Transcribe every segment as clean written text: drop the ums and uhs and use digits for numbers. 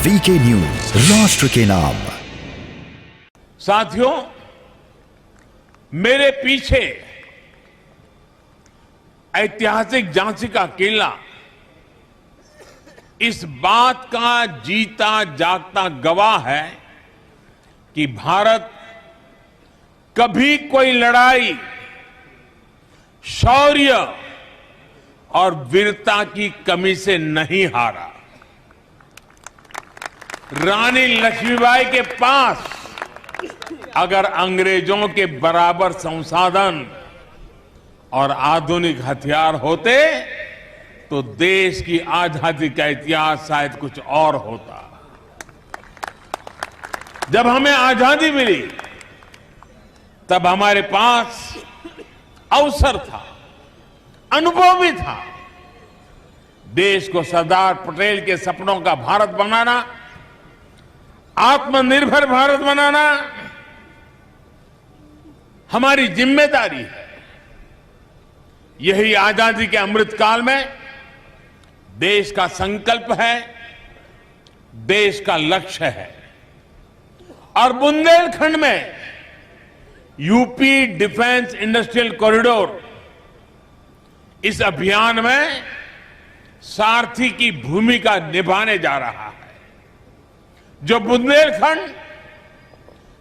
VK news, राष्ट्र के नाम। साथियों, मेरे पीछे ऐतिहासिक झांसी का किला इस बात का जीता जागता गवाह है कि भारत कभी कोई लड़ाई शौर्य और वीरता की कमी से नहीं हारा। रानी लक्ष्मीबाई के पास अगर अंग्रेजों के बराबर संसाधन और आधुनिक हथियार होते तो देश की आजादी का इतिहास शायद कुछ और होता। जब हमें आजादी मिली तब हमारे पास अवसर था, अनुभव भी था। देश को सरदार पटेल के सपनों का भारत बनाना, आत्मनिर्भर भारत बनाना हमारी जिम्मेदारी है। यही आजादी के अमृतकाल में देश का संकल्प है, देश का लक्ष्य है। और बुंदेलखंड में यूपी डिफेंस इंडस्ट्रियल कॉरिडोर इस अभियान में सारथी की भूमिका निभाने जा रहा है। जो बुंदेलखंड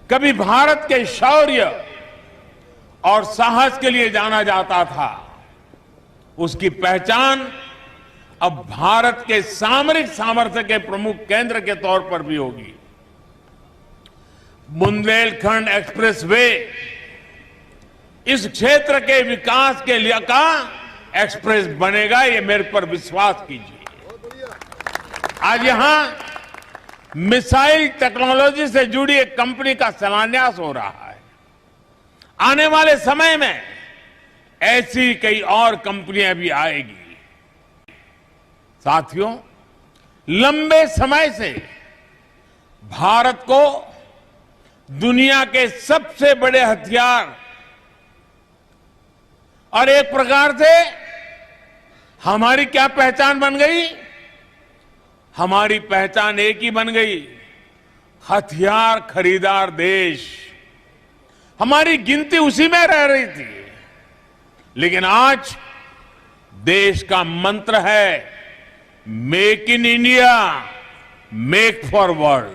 कभी भारत के शौर्य और साहस के लिए जाना जाता था, उसकी पहचान अब भारत के सामरिक सामर्थ्य के प्रमुख केंद्र के तौर पर भी होगी। बुंदेलखंड एक्सप्रेसवे इस क्षेत्र के विकास के लिए का एक्सप्रेस बनेगा, ये मेरे पर विश्वास कीजिए। आज यहां मिसाइल टेक्नोलॉजी से जुड़ी एक कंपनी का शिलान्यास हो रहा है। आने वाले समय में ऐसी कई और कंपनियां भी आएगी। साथियों, लंबे समय से भारत को दुनिया के सबसे बड़े हथियार और एक प्रकार से हमारी क्या पहचान बन गई? हमारी पहचान एक ही बन गई, हथियार खरीदार देश। हमारी गिनती उसी में रह रही थी। लेकिन आज देश का मंत्र है make in India, make for world.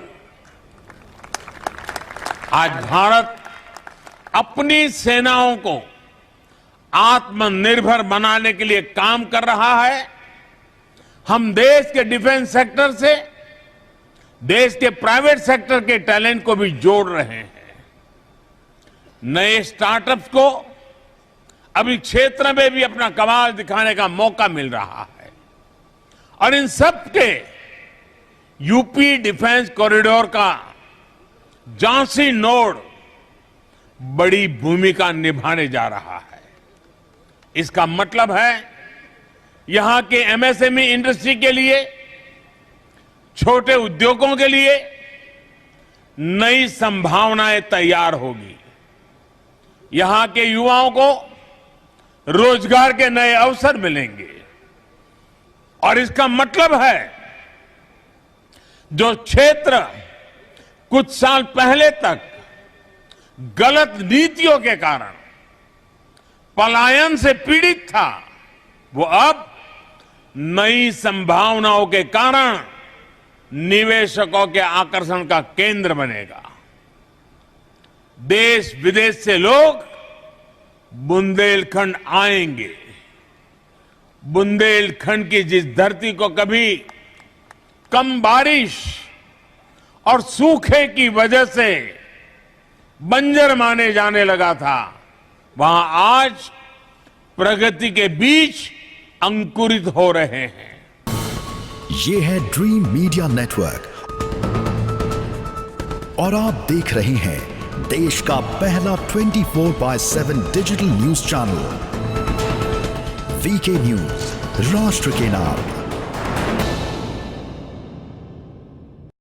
आज भारत अपनी सेनाओं को आत्मनिर्भर बनाने के लिए काम कर रहा है। हम देश के डिफेंस सेक्टर से देश के प्राइवेट सेक्टर के टैलेंट को भी जोड़ रहे हैं। नए स्टार्टअप्स को अभी क्षेत्र में भी अपना कमाल दिखाने का मौका मिल रहा है। और इन सब के यूपी डिफेंस कॉरिडोर का झांसी नोड बड़ी भूमिका निभाने जा रहा है। इसका मतलब है यहां के एमएसएमई इंडस्ट्री के लिए, छोटे उद्योगों के लिए नई संभावनाएं तैयार होगी। यहां के युवाओं को रोजगार के नए अवसर मिलेंगे। और इसका मतलब है जो क्षेत्र कुछ साल पहले तक गलत नीतियों के कारण पलायन से पीड़ित था, वो अब नई संभावनाओं के कारण निवेशकों के आकर्षण का केंद्र बनेगा। देश विदेश से लोग बुंदेलखंड आएंगे। बुंदेलखंड की जिस धरती को कभी कम बारिश और सूखे की वजह से बंजर माने जाने लगा था, वहां आज प्रगति के बीज अंकुरित हो रहे हैं। ये है ड्रीम मीडिया नेटवर्क और आप देख रहे हैं देश का पहला 24/7 digital news channel VK news, राष्ट्र के नाम।